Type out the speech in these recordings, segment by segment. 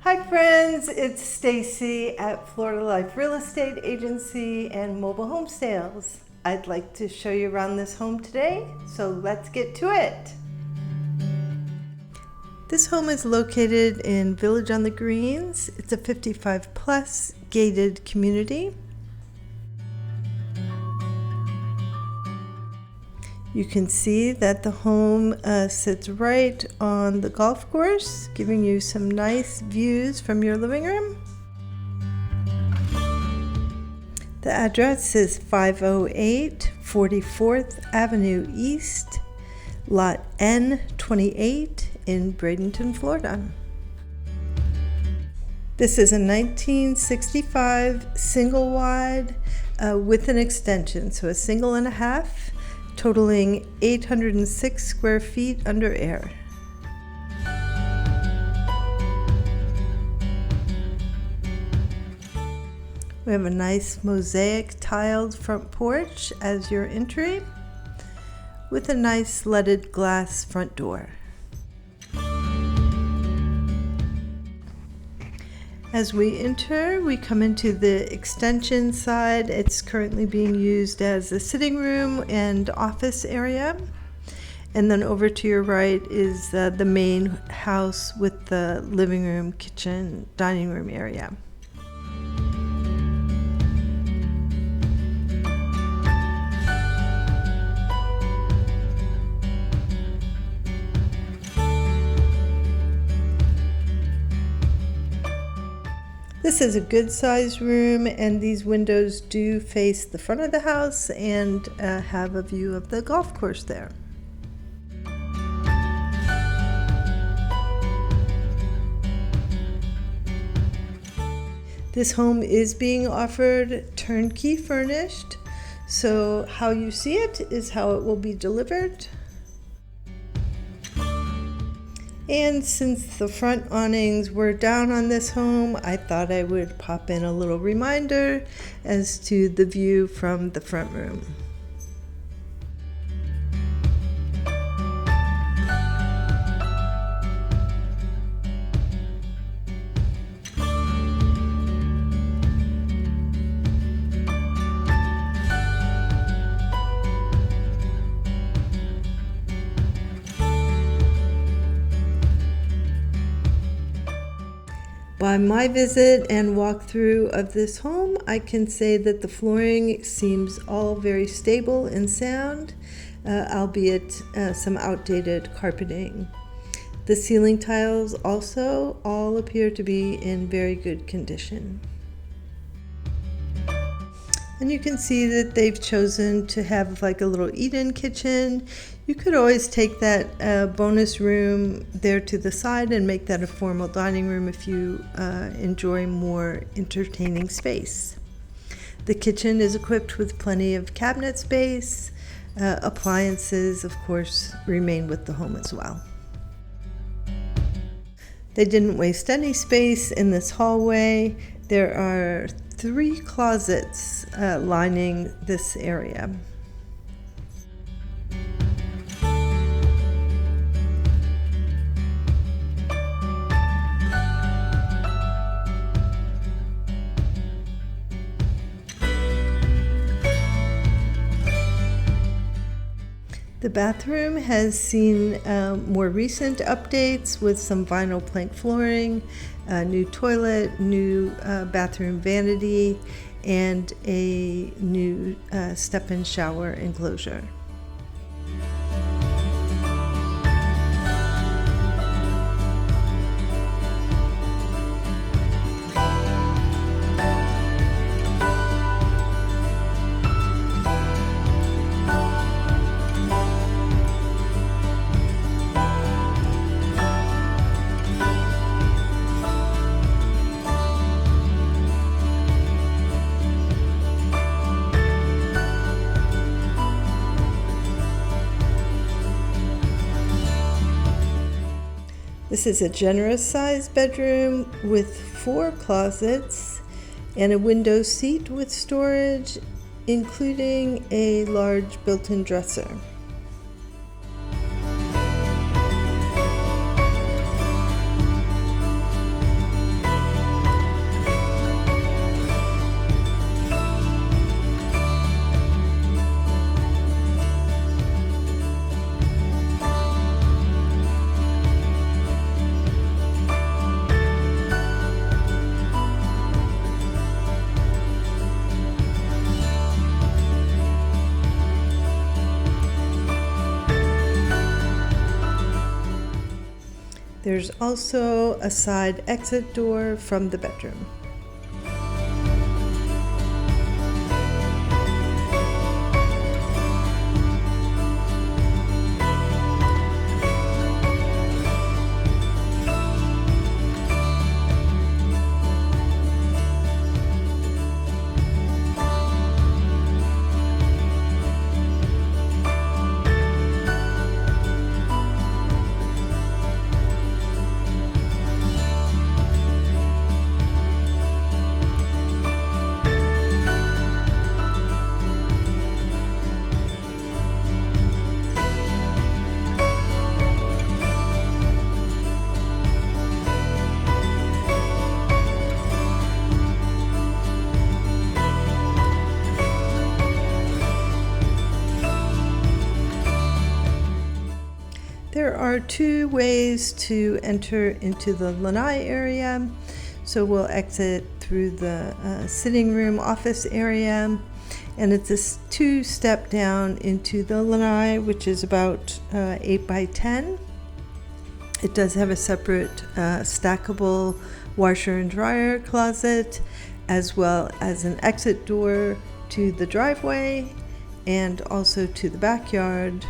Hi friends, it's Stacy at Florida Life Real Estate Agency and Mobile Home Sales. I'd like to show you around this home today, so let's get to it. This home is located in Village on the Greens. It's a 55 plus gated community. You can see that the home sits right on the golf course, giving you some nice views from your living room. The address is 508 44th Avenue East, lot N-28 in Bradenton, Florida. This is a 1965 single wide with an extension, so a single and a half, totaling 806 square feet under air. We have a nice mosaic tiled front porch as your entry, with a nice leaded glass front door. As we enter, we come into the extension side. It's currently being used as a sitting room and office area. And then over to your right is the main house with the living room, kitchen, dining room area. This is a good sized room, and these windows do face the front of the house and have a view of the golf course there. This home is being offered turnkey furnished, so how you see it is how it will be delivered. And since the front awnings were down on this home, I thought I would pop in a little reminder as to the view from the front room. By my visit and walkthrough of this home, I can say that the flooring seems all very stable and sound, albeit some outdated carpeting. The ceiling tiles also all appear to be in very good condition. And you can see that they've chosen to have like a little eat-in kitchen. You could always take that bonus room there to the side and make that a formal dining room if you enjoy more entertaining space. The kitchen is equipped with plenty of cabinet space. Appliances, of course, remain with the home as well. They didn't waste any space in this hallway. There are 3 closets lining this area. The bathroom has seen more recent updates with some vinyl plank flooring, a new toilet, new bathroom vanity, and a new step-in shower enclosure. This is a generous sized bedroom with 4 closets and a window seat with storage, including a large built-in dresser. There's also a side exit door from the bedroom. There are two ways to enter into the lanai area. So we'll exit through the sitting room office area, and it's a two-step down into the lanai, which is about 8 by 10. It does have a separate stackable washer and dryer closet, as well as an exit door to the driveway and also to the backyard.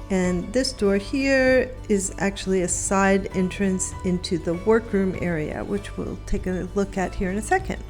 And this door here is actually a side entrance into the workroom area, which we'll take a look at here in a second.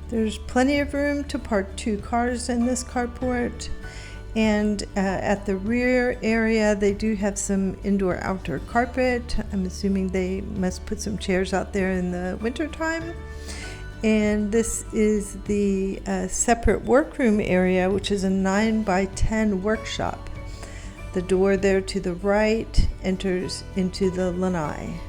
There's plenty of room to park 2 cars in this carport, and at the rear area they do have some indoor-outdoor carpet. I'm assuming they must put some chairs out there in the winter time. And this is the separate workroom area, which is a 9 by 10 workshop. The door there to the right enters into the lanai.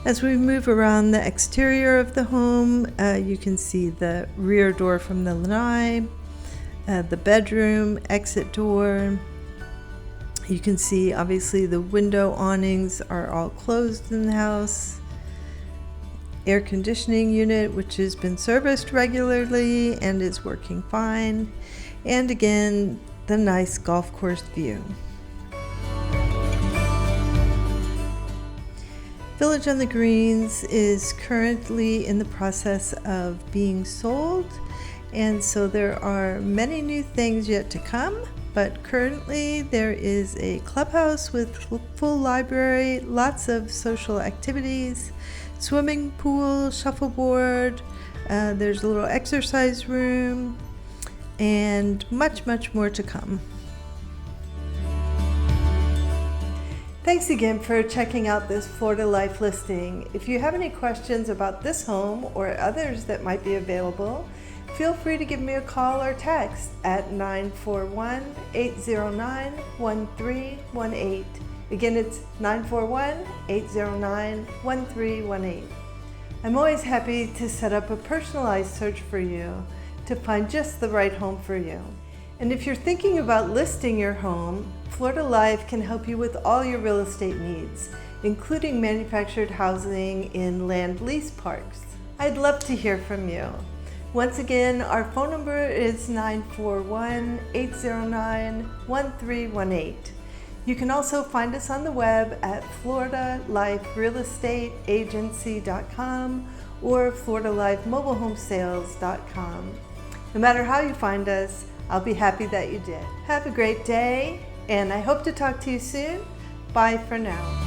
As we move around the exterior of the home, you can see the rear door from the lanai, the bedroom exit door. You can see obviously the window awnings are all closed in the house. Air conditioning unit, which has been serviced regularly and is working fine. And again, the nice golf course view. Village on the Greens is currently in the process of being sold, and so there are many new things yet to come, but currently there is a clubhouse with full library, lots of social activities, swimming pool, shuffleboard, there's a little exercise room, and much more to come. Thanks again for checking out this Florida Life listing. If you have any questions about this home or others that might be available, feel free to give me a call or text at 941-809-1318. Again, it's 941-809-1318. I'm always happy to set up a personalized search for you to find just the right home for you. And if you're thinking about listing your home, Florida Life can help you with all your real estate needs, including manufactured housing in land lease parks. I'd love to hear from you. Once again, our phone number is 941-809-1318. You can also find us on the web at floridaliferealestateagency.com or floridalifemobilehomesales.com. No matter how you find us, I'll be happy that you did. Have a great day, and I hope to talk to you soon. Bye for now.